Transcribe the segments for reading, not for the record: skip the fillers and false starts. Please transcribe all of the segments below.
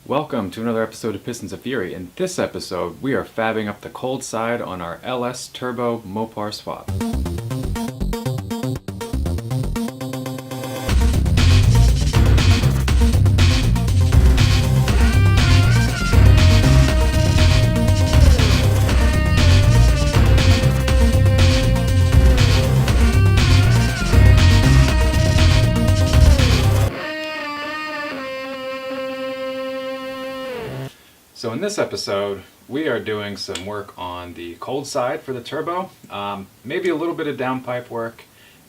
Welcome to another episode of Pistons of Fury. In this episode, we are fabbing up the cold side on our LS Turbo Mopar swap. So in this episode, we are doing some work on the cold side for the turbo, maybe a little bit of downpipe work,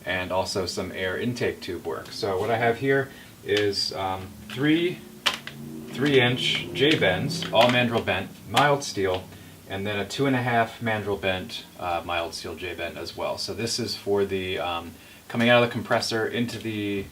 and also some air intake tube work. So what I have here is three 3-inch J-bends, all mandrel bent, mild steel, and then a 2.5 mandrel bent mild steel J-bend as well. So this is for the coming out of the compressor into the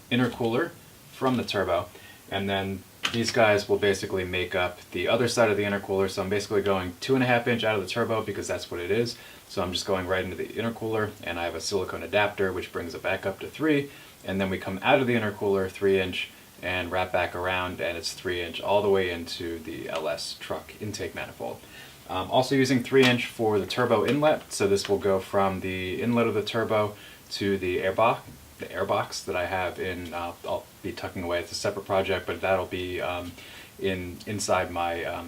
intercooler from the turbo, and then these guys will basically make up the other side of the intercooler. So I'm basically going 2.5 inch out of the turbo because that's what it is. So I'm just going right into the intercooler, and I have a silicone adapter which brings it back up to 3, and then we come out of the intercooler 3-inch and wrap back around, and it's 3-inch all the way into the LS truck intake manifold. Also using 3-inch for the turbo inlet, so this will go from the inlet of the turbo to the airbox that I have in, I'll be tucking away. It's a separate project, but that'll be inside my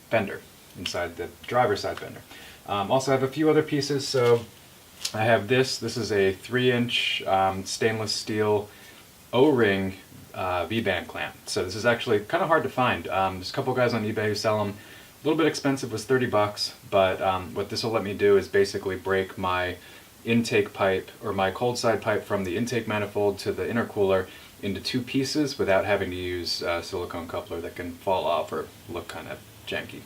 fender, inside the driver's side fender. Also I have a few other pieces. So I have this is a 3-inch stainless steel O-ring V-band clamp. So this is actually kind of hard to find. There's a couple guys on eBay who sell them. A little bit expensive, was 30 bucks, but what this will let me do is basically break my intake pipe, or my cold side pipe, from the intake manifold to the intercooler into 2 pieces without having to use a silicone coupler that can fall off or look kind of janky.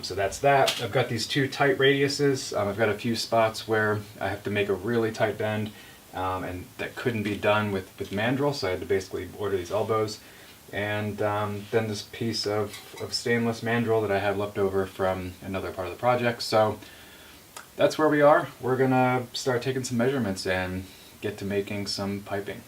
So that's that. I've got these 2 tight radiuses. I've got a few spots where I have to make a really tight bend, and that couldn't be done with mandrel, so I had to basically order these elbows. And then this piece of stainless mandrel that I have left over from another part of the project. So that's where we are. We're gonna start taking some measurements and get to making some piping.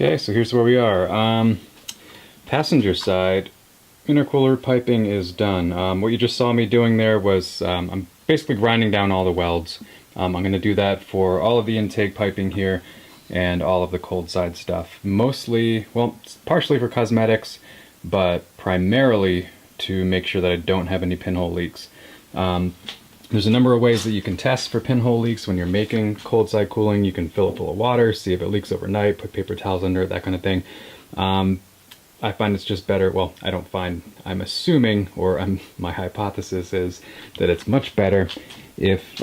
Okay, so here's where we are. Passenger side, intercooler piping is done. What you just saw me doing there was I'm basically grinding down all the welds. I'm going to do that for all of the intake piping here and all of the cold side stuff. Mostly, well, partially for cosmetics, but primarily to make sure that I don't have any pinhole leaks. There's a number of ways that you can test for pinhole leaks when you're making cold side cooling. You can fill it full of water, see if it leaks overnight, put paper towels under it, that kind of thing. I find it's just better, well, I don't find, I'm assuming, or my hypothesis is that it's much better if,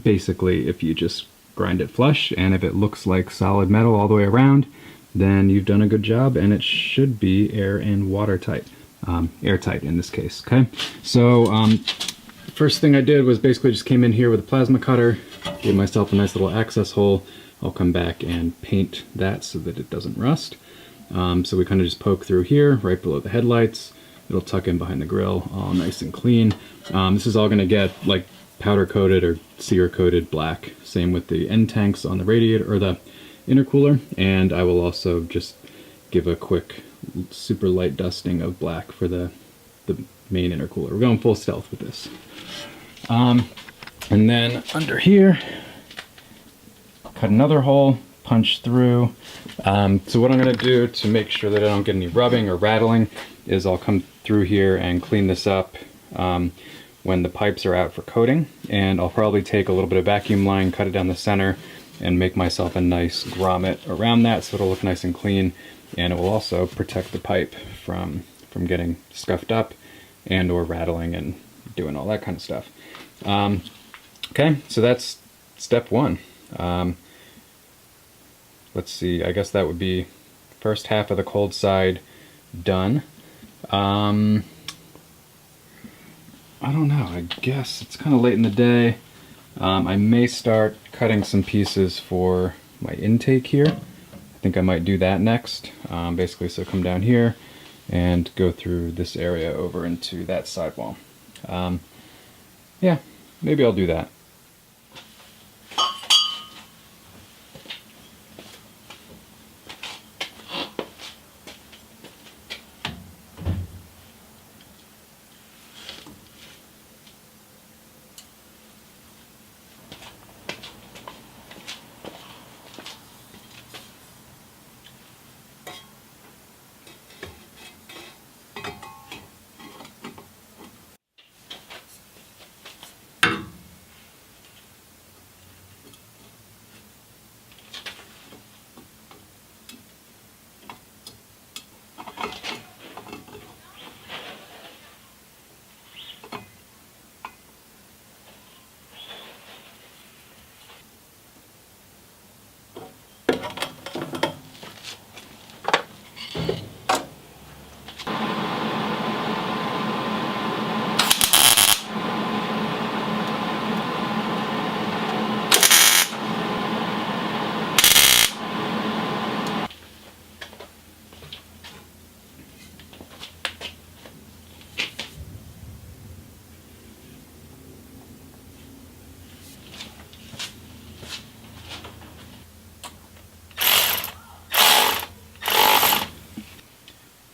basically, if you just grind it flush, and if it looks like solid metal all the way around, then you've done a good job, and it should be air and watertight, airtight in this case, okay? So, first thing I did was basically just came in here with a plasma cutter, gave myself a nice little access hole. I'll come back and paint that so that it doesn't rust. So we kind of just poke through here, right below the headlights. It'll tuck in behind the grill, all nice and clean. This is all going to get like powder coated or sear coated black. Same with the end tanks on the radiator or the intercooler. And I will also just give a quick super light dusting of black for the main intercooler. We're going full stealth with this. And then under here, cut another hole, punch through. So what I'm going to do to make sure that I don't get any rubbing or rattling is I'll come through here and clean this up when the pipes are out for coating. And I'll probably take a little bit of vacuum line, cut it down the center, and make myself a nice grommet around that so it'll look nice and clean. And it will also protect the pipe from getting scuffed up and or rattling and doing all that kind of stuff. Okay, so that's step one. Let's see, I guess that would be first half of the cold side done. I don't know, I guess it's kind of late in the day. I may start cutting some pieces for my intake here. I think I might do that next. Basically, so come down here and go through this area over into that sidewall. Yeah, maybe I'll do that.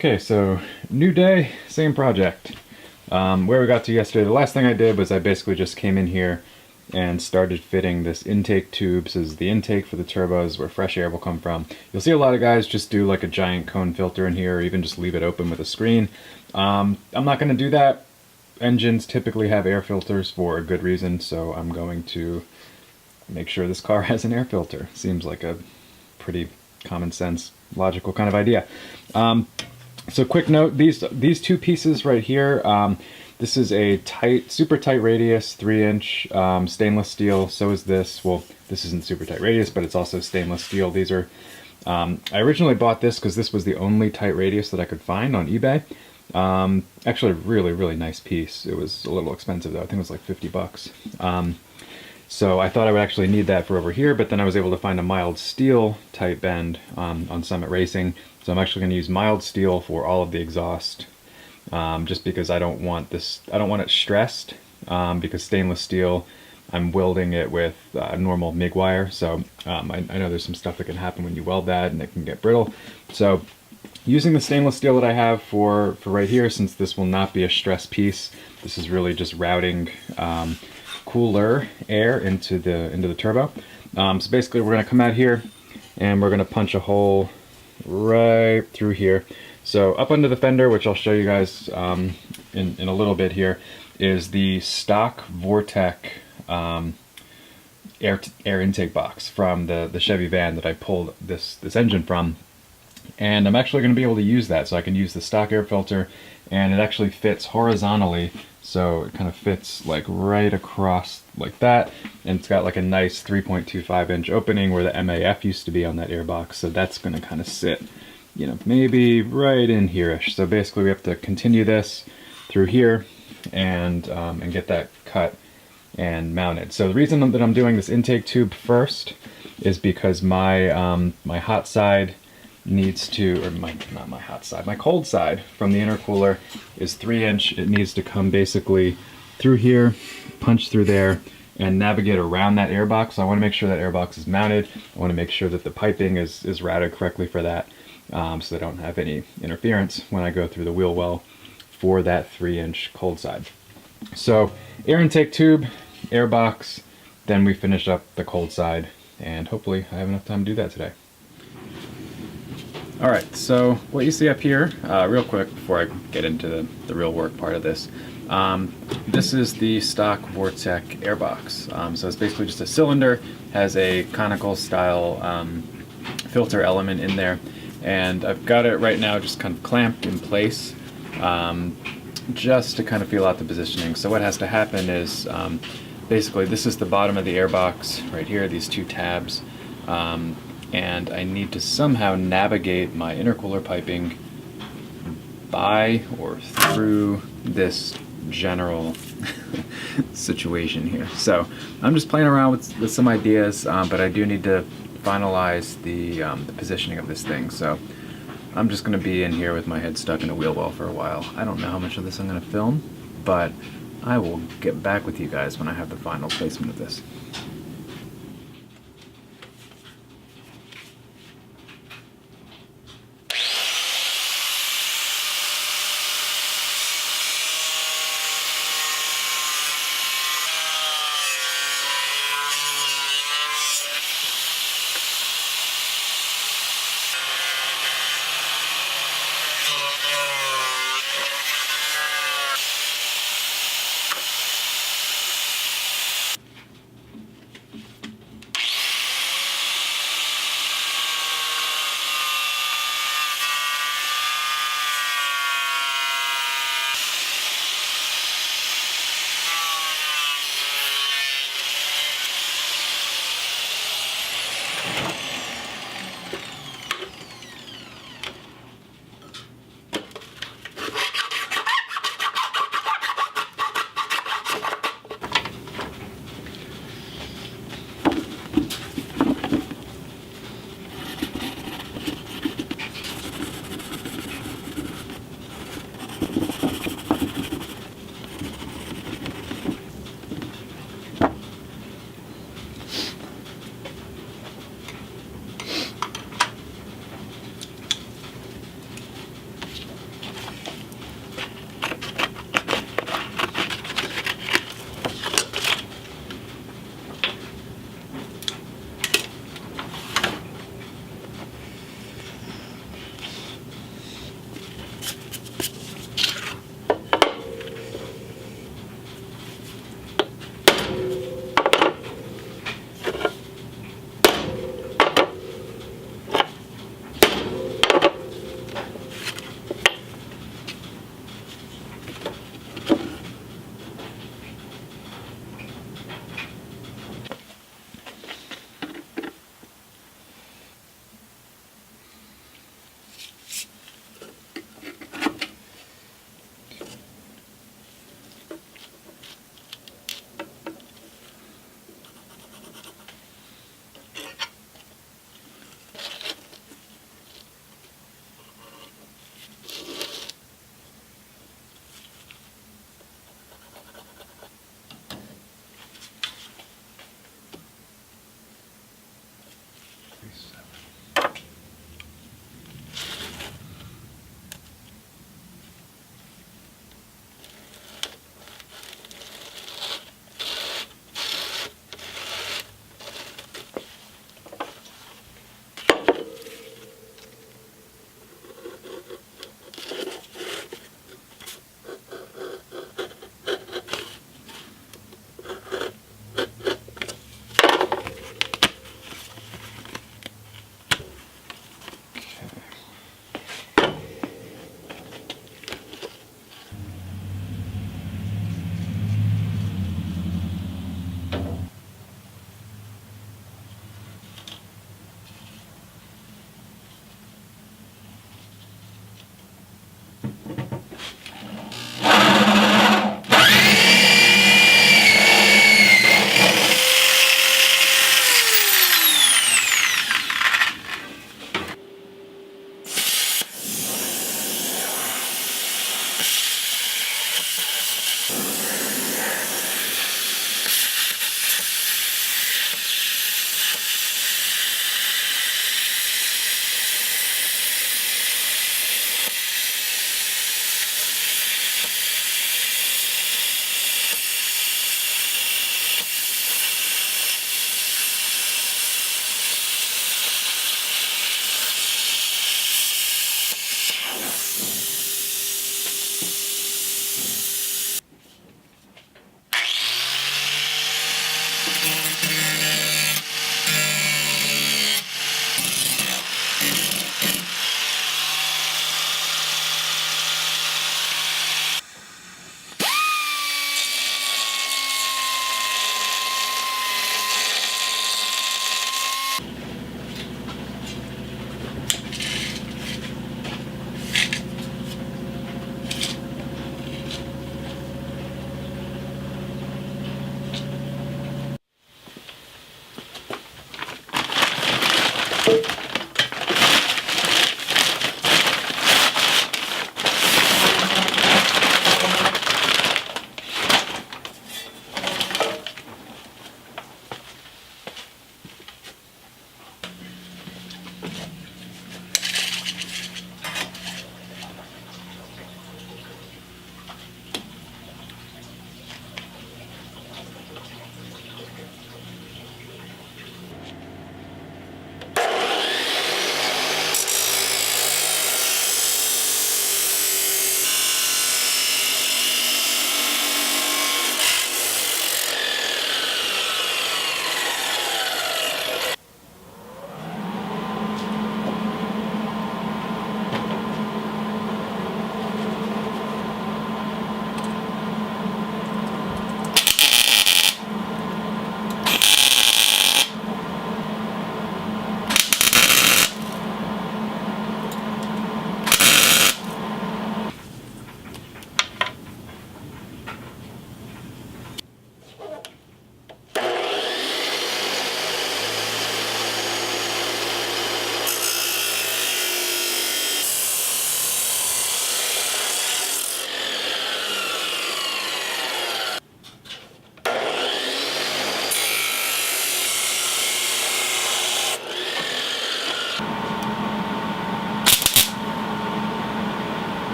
Okay, so new day, same project. Where we got to yesterday, the last thing I did was I basically just came in here and started fitting this intake tube. This is the intake for the turbos where fresh air will come from. You'll see a lot of guys just do like a giant cone filter in here or even just leave it open with a screen. I'm not going to do that. Engines typically have air filters for a good reason, so I'm going to make sure this car has an air filter. Seems like a pretty common sense, logical kind of idea. So quick note, these two pieces right here, this is a tight, super tight radius, 3-inch stainless steel. So is this. Well, this isn't super tight radius, but it's also stainless steel. These are, I originally bought this because this was the only tight radius that I could find on eBay. Actually, a really, really nice piece. It was a little expensive though. I think it was like 50 bucks. So I thought I would actually need that for over here, but then I was able to find a mild steel type bend on Summit Racing. So I'm actually going to use mild steel for all of the exhaust, just because I don't want it stressed, because stainless steel I'm welding it with normal MIG wire, so I know there's some stuff that can happen when you weld that and it can get brittle. So using the stainless steel that I have for right here, since this will not be a stress piece, this is really just routing cooler air into the turbo. So basically we're going to come out here and we're going to punch a hole right through here. So up under the fender, which I'll show you guys in a little bit here, is the stock Vortec air intake box from the Chevy van that I pulled this engine from. And I'm actually going to be able to use that, so I can use the stock air filter, and it actually fits horizontally, so it kind of fits like right across like that, and it's got like a nice 3.25 inch opening where the MAF used to be on that air box, so that's going to kind of sit, you know, maybe right in here-ish. So basically we have to continue this through here and get that cut and mounted. So the reason that I'm doing this intake tube first is because my my hot side needs to, or not my hot side, my cold side from the intercooler is 3-inch. It needs to come basically through here, punch through there, and navigate around that airbox. So I want to make sure that airbox is mounted. I want to make sure that the piping is routed correctly for that, so I don't have any interference when I go through the wheel well for that 3-inch cold side. So air intake tube, airbox, then we finish up the cold side, and hopefully I have enough time to do that today. Alright, so what you see up here, real quick before I get into the real work part of this, this is the stock Vortec airbox. So it's basically just a cylinder, has a conical style filter element in there, and I've got it right now just kind of clamped in place, just to kind of feel out the positioning. So what has to happen is, basically this is the bottom of the airbox right here, these two tabs. And I need to somehow navigate my intercooler piping by or through this general situation here. So I'm just playing around with some ideas, but I do need to finalize the positioning of this thing. So I'm just going to be in here with my head stuck in a wheel well for a while. I don't know how much of this I'm going to film, but I will get back with you guys when I have the final placement of this.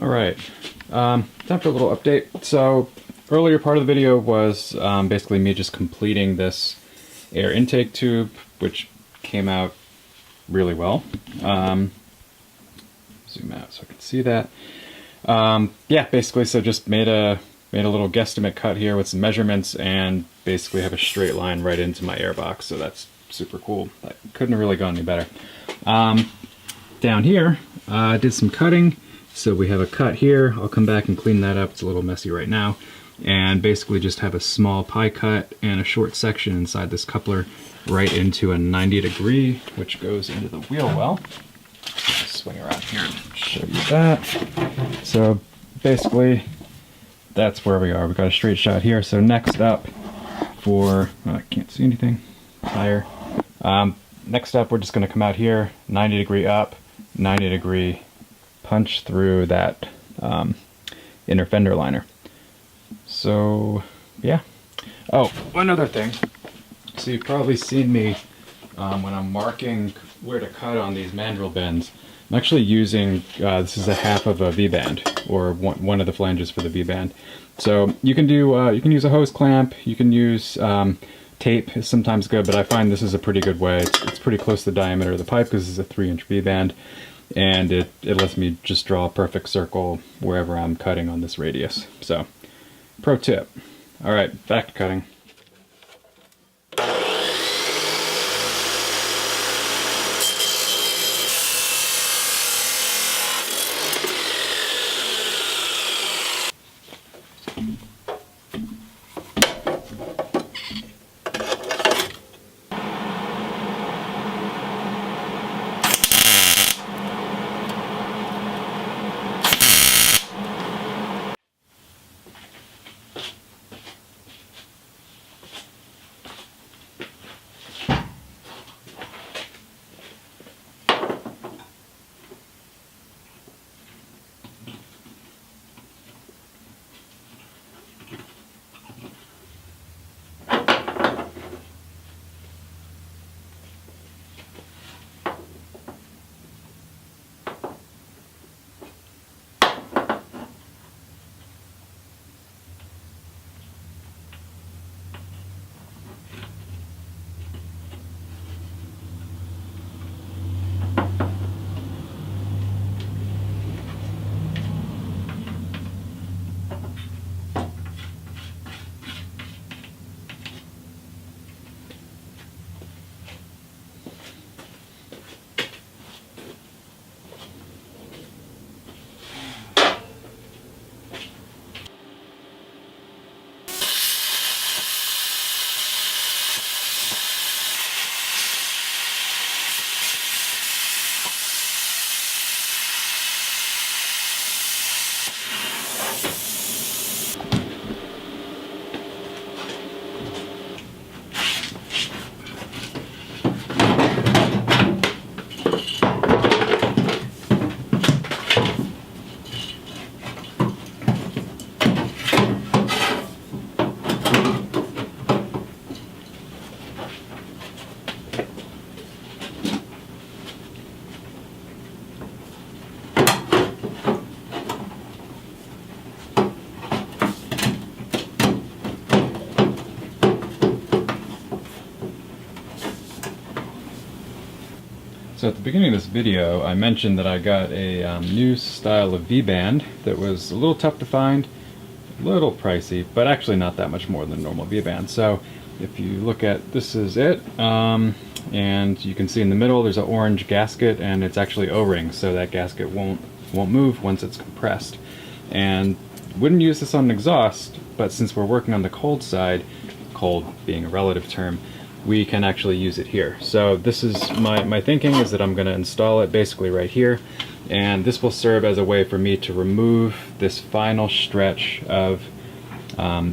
All right, time for a little update. So earlier part of the video was basically me just completing this air intake tube, which came out really well. Zoom out so I can see that. Yeah, basically, so just made a little guesstimate cut here with some measurements and basically have a straight line right into my air box, so that's super cool. That couldn't have really gone any better. Down here, I did some cutting. So we have a cut here. I'll come back and clean that up. It's a little messy right now. And basically just have a small pie cut and a short section inside this coupler right into a 90°, which goes into the wheel well. I'll swing around here and show you that. So basically, that's where we are. We've got a straight shot here. So next up for, I can't see anything, tire. Next up, we're just going to come out here, 90° up, 90° punch through that inner fender liner. So yeah. Oh, one other thing. So you've probably seen me when I'm marking where to cut on these mandrel bends. I'm actually using, this is a half of a V-band, or one of the flanges for the V-band. So you can do, you can use a hose clamp, you can use tape is sometimes good, but I find this is a pretty good way. It's pretty close to the diameter of the pipe because it's a 3-inch V-band. And it lets me just draw a perfect circle wherever I'm cutting on this radius. So, pro tip. All right, back to cutting. So at the beginning of this video, I mentioned that I got a new style of V-band that was a little tough to find, a little pricey, but actually not that much more than normal V-band. So if you look at, this is it, and you can see in the middle there's an orange gasket, and it's actually O-ring, so that gasket won't move once it's compressed. And wouldn't use this on an exhaust, but since we're working on the cold side, cold being a relative term, we can actually use it here. So this is my thinking is that I'm going to install it basically right here, and this will serve as a way for me to remove this final stretch of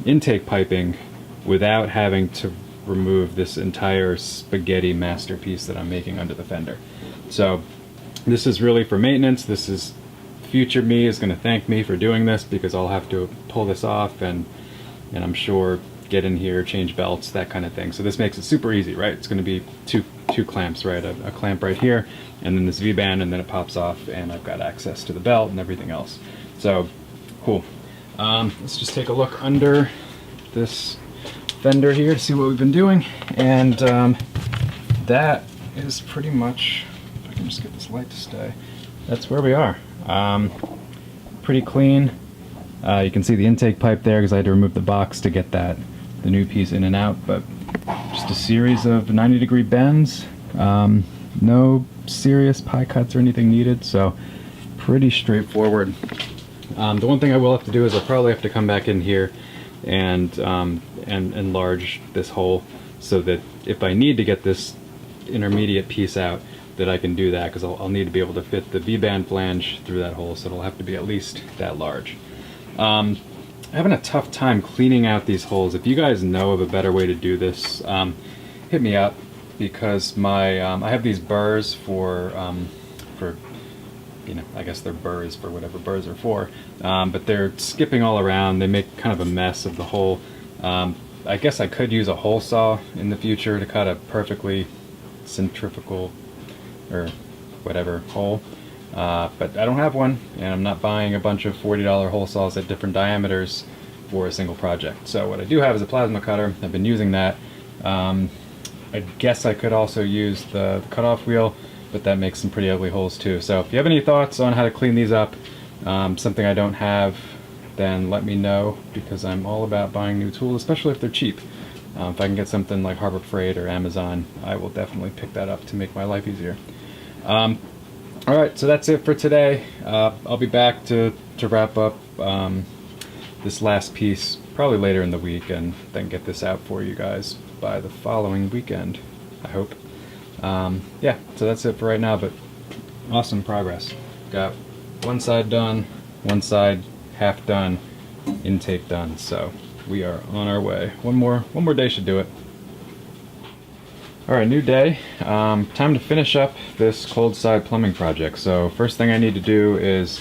intake piping without having to remove this entire spaghetti masterpiece that I'm making under the fender. So this is really for maintenance. This is future me is going to thank me for doing this, because I'll have to pull this off and I'm sure get in here, change belts, that kind of thing. So this makes it super easy, right? It's going to be two clamps, right? A clamp right here, and then this V-band, and then it pops off, and I've got access to the belt and everything else. So cool. Let's just take a look under this fender here to see what we've been doing, and that is pretty much, if I can just get this light to stay, that's where we are. Pretty clean. You can see the intake pipe there because I had to remove the box to get the new piece in and out, but just a series of 90-degree bends. No serious pie cuts or anything needed, so pretty straightforward. The one thing I will have to do is I'll probably have to come back in here and enlarge this hole so that if I need to get this intermediate piece out, that I can do that, because I'll need to be able to fit the V-band flange through that hole, so it'll have to be at least that large. Having a tough time cleaning out these holes. If you guys know of a better way to do this, hit me up, because my I have these burrs for you know, I guess they're burrs for whatever burrs are for, but they're skipping all around. They make kind of a mess of the hole. I guess I could use a hole saw in the future to cut a perfectly centrifugal or whatever hole. But I don't have one, and I'm not buying a bunch of $40 hole saws at different diameters for a single project. So what I do have is a plasma cutter. I've been using that. I guess I could also use the cutoff wheel, but that makes some pretty ugly holes too. So if you have any thoughts on how to clean these up, something I don't have, then let me know, because I'm all about buying new tools, especially if they're cheap. If I can get something like Harbor Freight or Amazon, I will definitely pick that up to make my life easier. Alright, so that's it for today. I'll be back to wrap up this last piece probably later in the week, and then get this out for you guys by the following weekend, I hope. Yeah, so that's it for right now, but awesome progress. Got one side done, one side half done, intake done, so we are on our way. One more day should do it. Alright, new day. Time to finish up this cold side plumbing project. So first thing I need to do is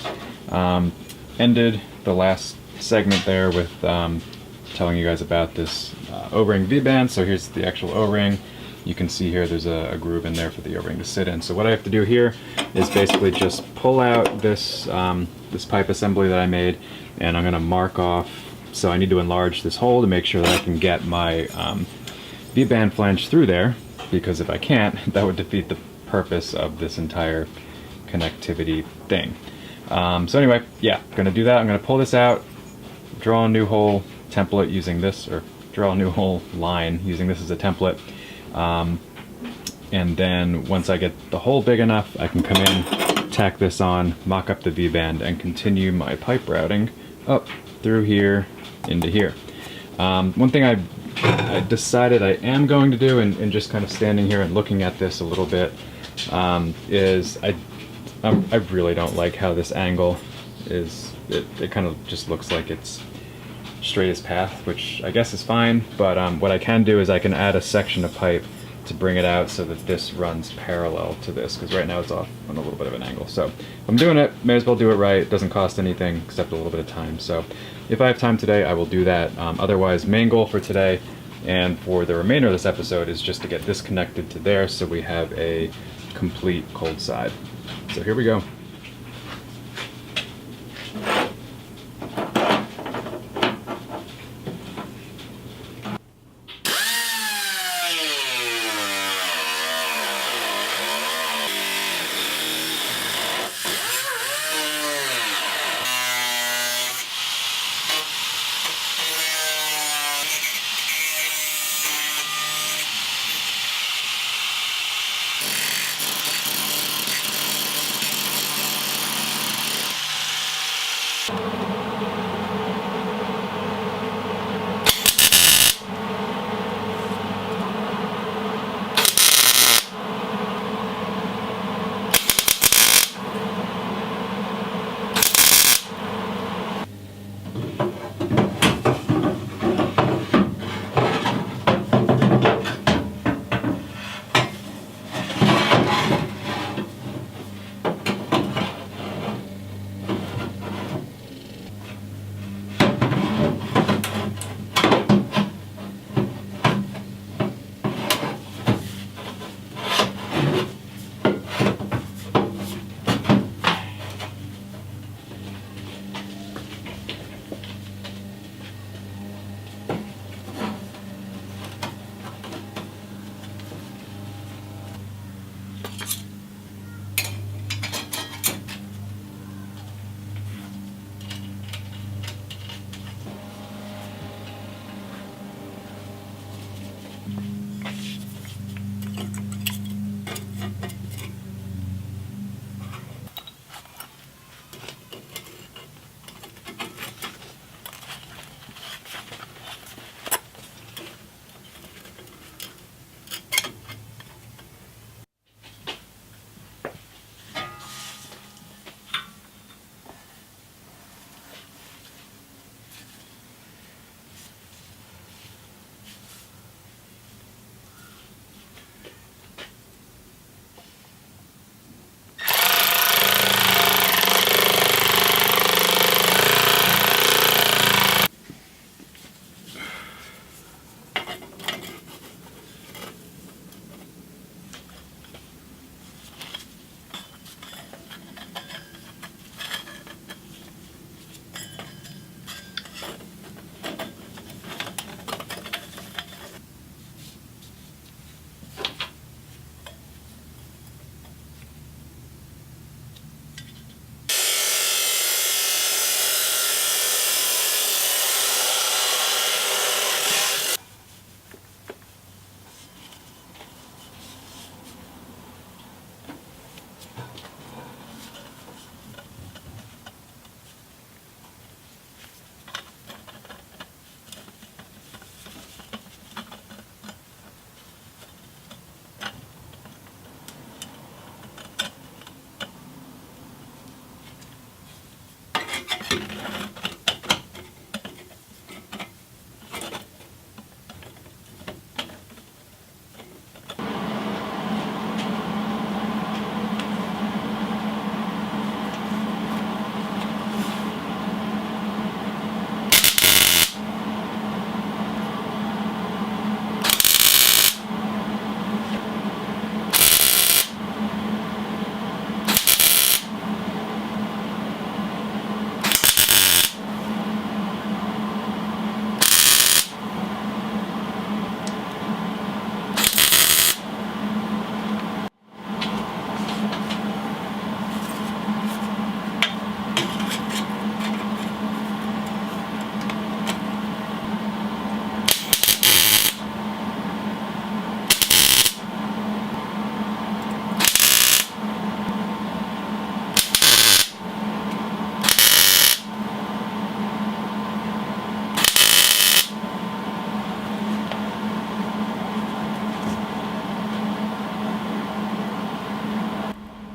ended the last segment there with telling you guys about this O-ring V-band. So here's the actual O-ring. You can see here there's a groove in there for the O-ring to sit in. So what I have to do here is basically just pull out this this pipe assembly that I made, and I'm going to mark off. So I need to enlarge this hole to make sure that I can get my V-band flange through there, because if I can't, that would defeat the purpose of this entire connectivity thing. So anyway, yeah, I'm going to do that. I'm going to pull this out, draw a new hole template using this, or draw a new hole line using this as a template. And then once I get the hole big enough, I can come in, tack this on, mock up the V-band, and continue my pipe routing up through here into here. One thing I decided I am going to do, and just kind of standing here and looking at this a little bit, is I really don't like how this angle is. It kind of just looks like it's straightest path, which I guess is fine, but what I can do is I can add a section of pipe to bring it out so that this runs parallel to this, because right now it's off on a little bit of an angle. So if I'm doing it, may as well do it right. It doesn't cost anything except a little bit of time. So if I have time today, I will do that. Otherwise, main goal for today and for the remainder of this episode is just to get this connected to there so we have a complete cold side. So here we go.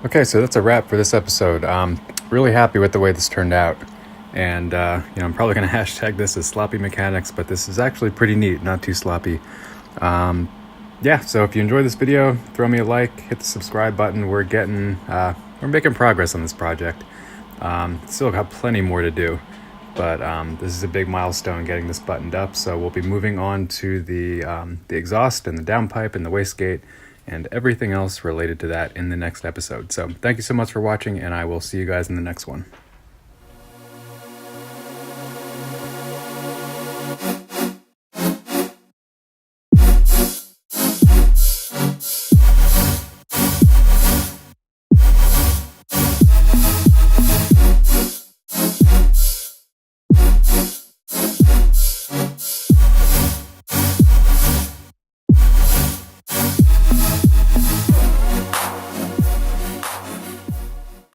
Okay, so that's a wrap for this episode. Really happy with the way this turned out. And, I'm probably going to hashtag this as sloppy mechanics, but this is actually pretty neat, not too sloppy. Yeah, so if you enjoyed this video, throw me a like, hit the subscribe button. We're making progress on this project. Still got plenty more to do, but this is a big milestone getting this buttoned up. So we'll be moving on to the exhaust and the downpipe and the wastegate and everything else related to that in the next episode. So thank you so much for watching, and I will see you guys in the next one.